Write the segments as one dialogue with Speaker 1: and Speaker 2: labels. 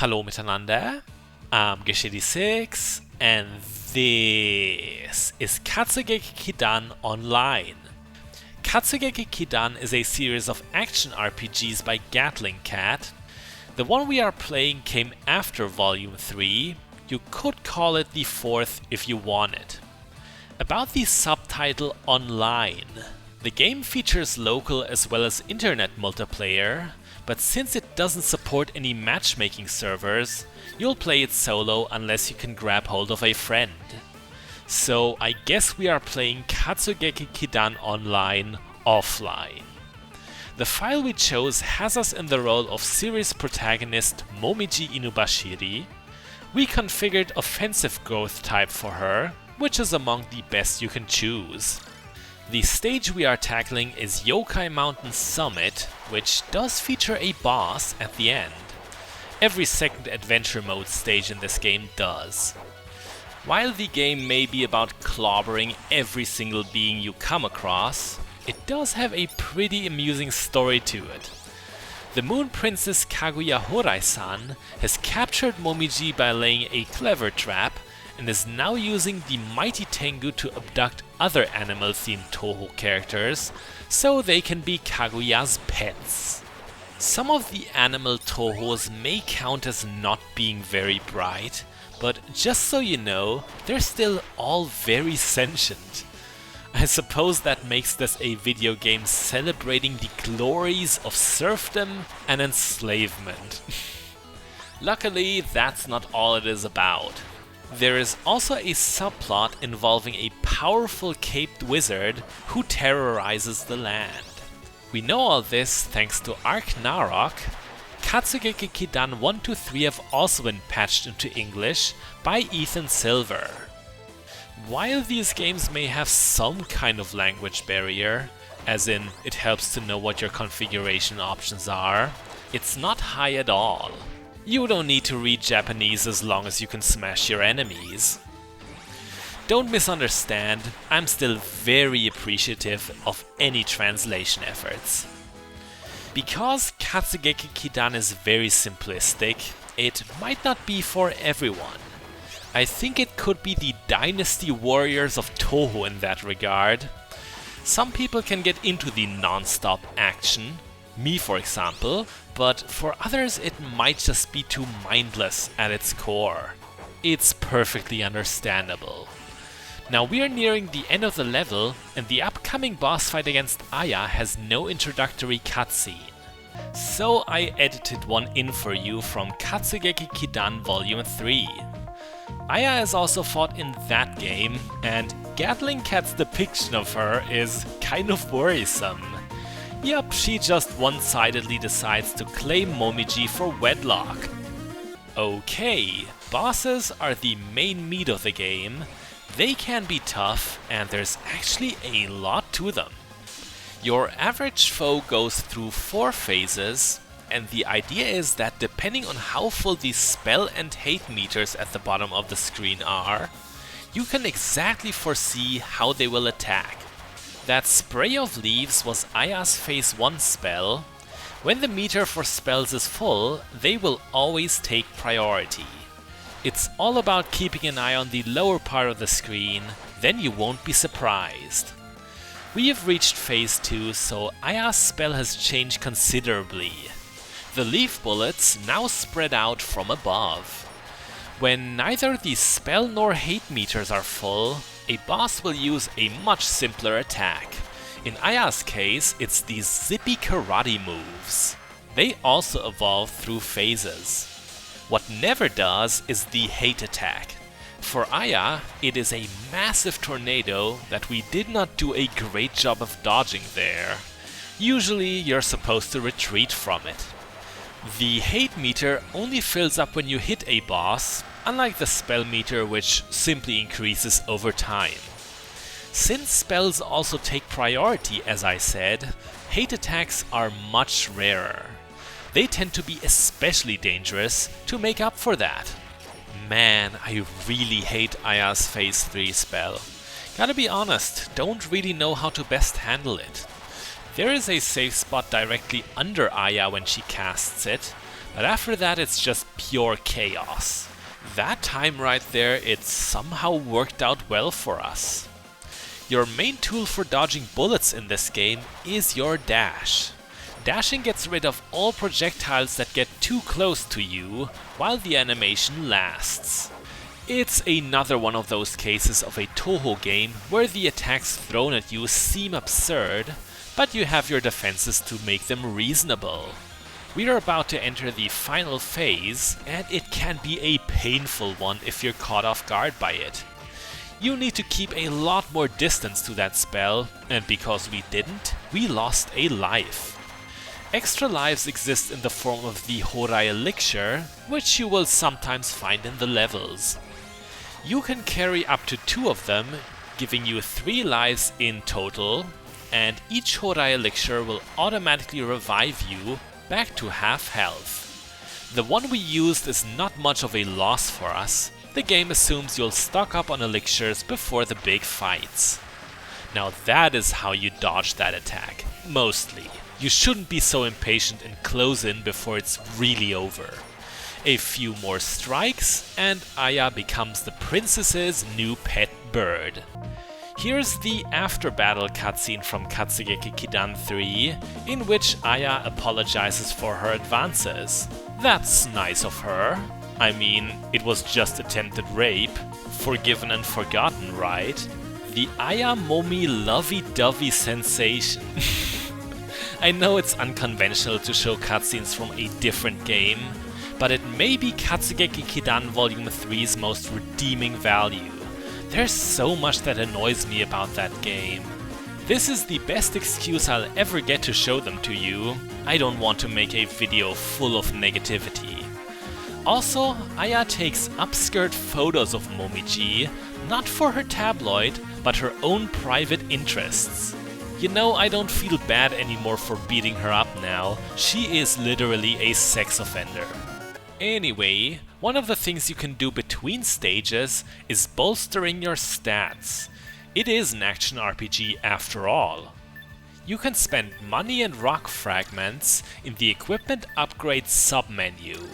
Speaker 1: Hallo miteinander, I'm Geshedi6 and this is Katsugeki Kidan Online. Katsugeki Kidan is a series of action RPGs by Gatling-Cat. The one we are playing came after Volume 3, you could call it the fourth if you wanted. About the subtitle Online. The game features local as well as internet multiplayer, but since it doesn't support any matchmaking servers, you'll play it solo unless you can grab hold of a friend. So I guess we are playing Katsugeki Kidan Online offline. The file we chose has us in the role of series protagonist Momiji Inubashiri. We configured offensive growth type for her, which is among the best you can choose. The stage we are tackling is Yokai Mountain Summit, which does feature a boss at the end. Every second adventure mode stage in this game does. While the game may be about clobbering every single being you come across, it does have a pretty amusing story to it. The Moon Princess Kaguya Horai-san has captured Momiji by laying a clever trap and is now using the Mighty Tengu to abduct other animal-themed Touhou characters so they can be Kaguya's pets. Some of the animal Touhous may count as not being very bright, but just so you know, they're still all very sentient. I suppose that makes this a video game celebrating the glories of serfdom and enslavement. Luckily, that's not all it is about. There is also a subplot involving a powerful caped wizard who terrorizes the land. We know all this thanks to Arc Narok. Katsugeki Kidan 1-3 have also been patched into English by Ethan Silver. While these games may have some kind of language barrier, as in it helps to know what your configuration options are, it's not high at all. You don't need to read Japanese as long as you can smash your enemies. Don't misunderstand, I'm still very appreciative of any translation efforts. Because Katsugeki Kidan is very simplistic, it might not be for everyone. I think it could be the Dynasty Warriors of Touhou in that regard. Some people can get into the non-stop action, me for example, but for others it might just be too mindless at its core. It's perfectly understandable. Now we are nearing the end of the level, and the upcoming boss fight against Aya has no introductory cutscene. So I edited one in for you from Katsugeki Kidan Volume 3. Aya is also fought in that game, and Gatling-Cat's depiction of her is kind of worrisome. Yup, she just one-sidedly decides to claim Momiji for wedlock. Okay, bosses are the main meat of the game. They can be tough, and there's actually a lot to them. Your average foe goes through 4 phases, and the idea is that depending on how full the spell and hate meters at the bottom of the screen are, you can exactly foresee how they will attack. That Spray of Leaves was Aya's phase 1 spell. When the meter for spells is full, they will always take priority. It's all about keeping an eye on the lower part of the screen, then you won't be surprised. We have reached phase 2, so Aya's spell has changed considerably. The leaf bullets now spread out from above. When neither the spell nor hate meters are full, a boss will use a much simpler attack. In Aya's case, it's the zippy karate moves. They also evolve through phases. What never does is the hate attack. For Aya, it is a massive tornado that we did not do a great job of dodging there. Usually you're supposed to retreat from it. The hate meter only fills up when you hit a boss, unlike the spell meter which simply increases over time. Since spells also take priority, as I said, hate attacks are much rarer. They tend to be especially dangerous to make up for that. Man, I really hate Aya's phase 3 spell. Gotta be honest, don't really know how to best handle it. There is a safe spot directly under Aya when she casts it, but after that it's just pure chaos. That time right there, it somehow worked out well for us. Your main tool for dodging bullets in this game is your dash. Dashing gets rid of all projectiles that get too close to you while the animation lasts. It's another one of those cases of a Touhou game where the attacks thrown at you seem absurd, but you have your defenses to make them reasonable. We are about to enter the final phase, and it can be a painful one if you're caught off guard by it. You need to keep a lot more distance to that spell, and because we didn't, we lost a life. Extra lives exist in the form of the Horai Elixir, which you will sometimes find in the levels. You can carry up to 2 of them, giving you 3 lives in total, and each Horai Elixir will automatically revive you back to half health. The one we used is not much of a loss for us. The game assumes you'll stock up on elixirs before the big fights. Now that is how you dodge that attack, mostly. You shouldn't be so impatient and close in before it's really over. A few more strikes and Aya becomes the princess's new pet bird. Here's the after-battle cutscene from Katsugeki Kidan 3, in which Aya apologizes for her advances. That's nice of her. I mean, it was just attempted rape. Forgiven and forgotten, right? The Aya Momi lovey-dovey sensation. I know it's unconventional to show cutscenes from a different game, but it may be Katsugeki Kidan Volume 3's most redeeming value. There's so much that annoys me about that game. This is the best excuse I'll ever get to show them to you. I don't want to make a video full of negativity. Also, Aya takes upskirt photos of Momiji, not for her tabloid, but her own private interests. You know, I don't feel bad anymore for beating her up now. She is literally a sex offender. Anyway, one of the things you can do between stages is bolstering your stats. It is an action RPG after all. You can spend money and rock fragments in the equipment upgrade submenu.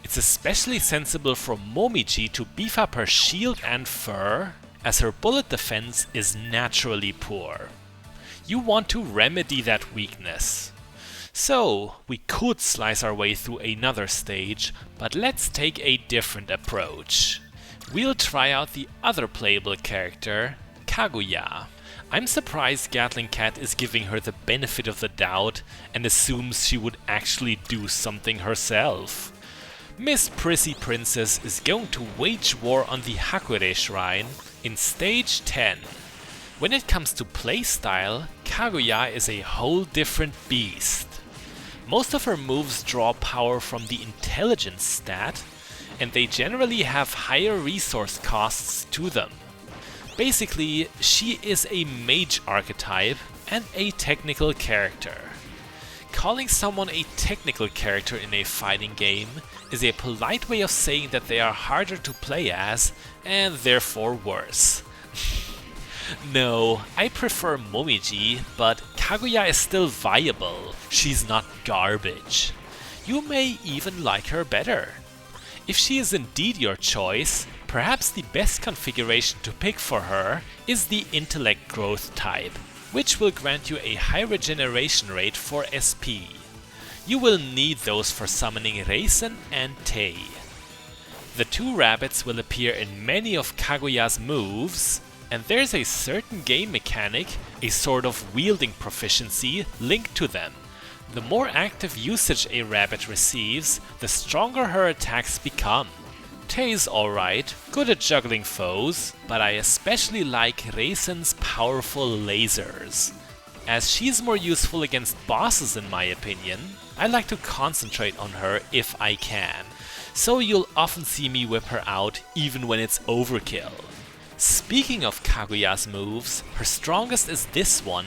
Speaker 1: It's especially sensible for Momiji to beef up her shield and fur, as her bullet defense is naturally poor. You want to remedy that weakness. So, we could slice our way through another stage, but let's take a different approach. We'll try out the other playable character, Kaguya. I'm surprised Gatling-Cat is giving her the benefit of the doubt and assumes she would actually do something herself. Miss Prissy Princess is going to wage war on the Hakure Shrine in stage 10. When it comes to playstyle, Kaguya is a whole different beast. Most of her moves draw power from the intelligence stat, and they generally have higher resource costs to them. Basically, she is a mage archetype and a technical character. Calling someone a technical character in a fighting game is a polite way of saying that they are harder to play as, and therefore worse. No, I prefer Momiji, but Kaguya is still viable. She's not garbage. You may even like her better. If she is indeed your choice, perhaps the best configuration to pick for her is the intellect growth type, which will grant you a high regeneration rate for SP. You will need those for summoning Reisen and Tei. The 2 rabbits will appear in many of Kaguya's moves, and there's a certain game mechanic, a sort of wielding proficiency, linked to them. The more active usage a rabbit receives, the stronger her attacks become. Tei's alright, good at juggling foes, but I especially like Reisen's powerful lasers. As she's more useful against bosses in my opinion, I like to concentrate on her if I can, so you'll often see me whip her out even when it's overkill. Speaking of Kaguya's moves, her strongest is this one,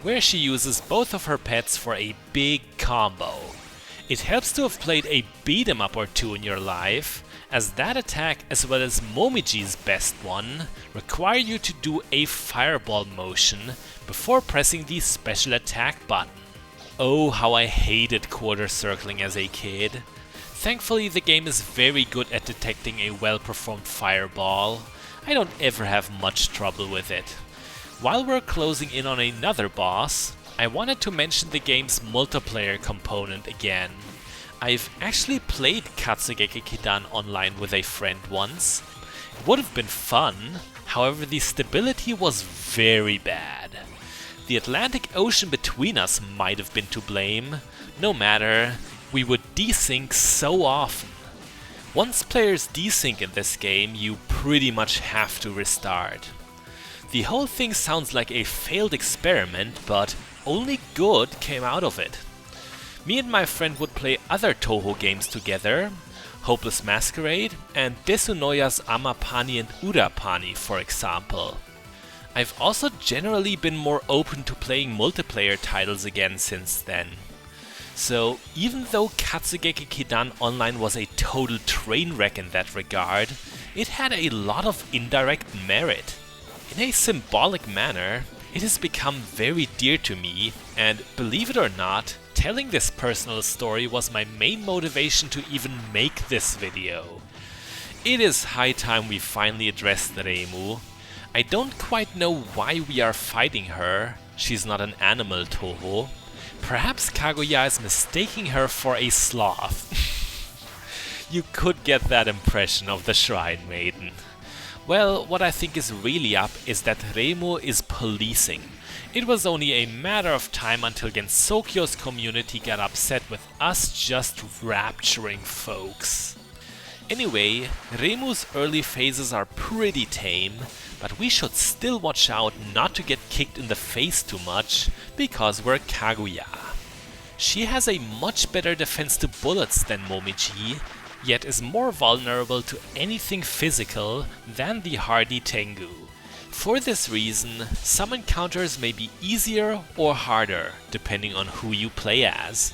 Speaker 1: where she uses both of her pets for a big combo. It helps to have played a beat 'em up or 2 in your life, as that attack as well as Momiji's best one require you to do a fireball motion before pressing the special attack button. Oh, how I hated quarter circling as a kid. Thankfully, the game is very good at detecting a well-performed fireball. I don't ever have much trouble with it. While we're closing in on another boss, I wanted to mention the game's multiplayer component again. I've actually played Katsugeki Kidan online with a friend once. It would have been fun, however the stability was very bad. The Atlantic Ocean between us might have been to blame. No matter, we would desync so often. Once players desync in this game, you pretty much have to restart. The whole thing sounds like a failed experiment, but only good came out of it. Me and my friend would play other Touhou games together, Hopeless Masquerade and Desunoya's Amapani and Urapani, for example. I've also generally been more open to playing multiplayer titles again since then. So even though Katsugeki Kidan Online was a total train wreck in that regard, it had a lot of indirect merit. In a symbolic manner, it has become very dear to me, and believe it or not, telling this personal story was my main motivation to even make this video. It is high time we finally addressed Reimu. I don't quite know why we are fighting her. She's not an animal, Touhou. Perhaps Kaguya is mistaking her for a sloth. You could get that impression of the Shrine Maiden. Well, what I think is really up is that Reimu is policing. It was only a matter of time until Gensokyo's community got upset with us just rapturing folks. Anyway, Reimu's early phases are pretty tame, but we should still watch out not to get kicked in the face too much, because we're Kaguya. She has a much better defense to bullets than Momiji, yet is more vulnerable to anything physical than the hardy Tengu. For this reason, some encounters may be easier or harder, depending on who you play as.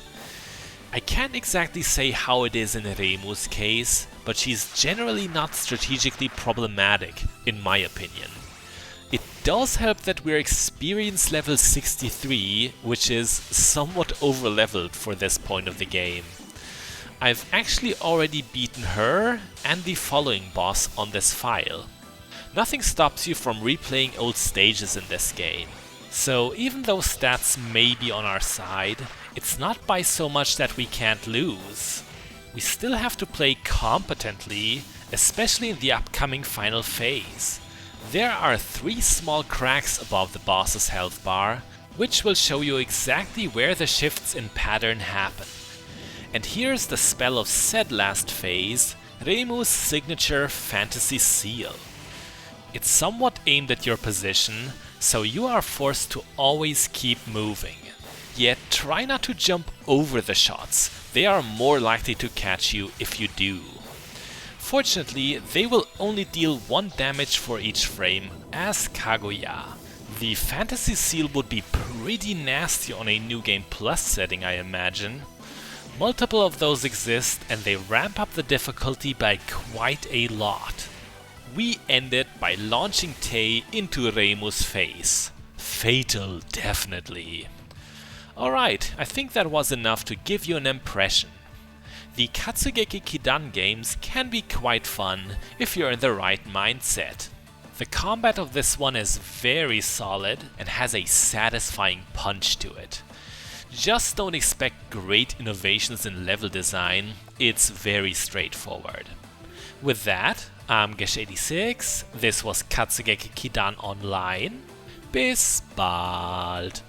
Speaker 1: I can't exactly say how it is in Reimu's case, but she's generally not strategically problematic, in my opinion. It does help that we're experience level 63, which is somewhat over-leveled for this point of the game. I've actually already beaten her and the following boss on this file. Nothing stops you from replaying old stages in this game. So even though stats may be on our side, it's not by so much that we can't lose. We still have to play competently, especially in the upcoming final phase. There are 3 small cracks above the boss's health bar, which will show you exactly where the shifts in pattern happen. And here's the spell of said last phase, Reimu's signature Fantasy Seal. It's somewhat aimed at your position, so you are forced to always keep moving. Yet try not to jump over the shots, they are more likely to catch you if you do. Fortunately, they will only deal 1 damage for each frame, as Kaguya. The Fantasy Seal would be pretty nasty on a New Game Plus setting, I imagine. Multiple of those exist, and they ramp up the difficulty by quite a lot. We end it by launching Tei into Reimu's face. Fatal, definitely. Alright, I think that was enough to give you an impression. The Katsugeki Kidan games can be quite fun if you're in the right mindset. The combat of this one is very solid and has a satisfying punch to it. Just don't expect great innovations in level design, it's very straightforward. With that, I'm Gesh86, this was Katsugeki Kidan Online. Bis bald!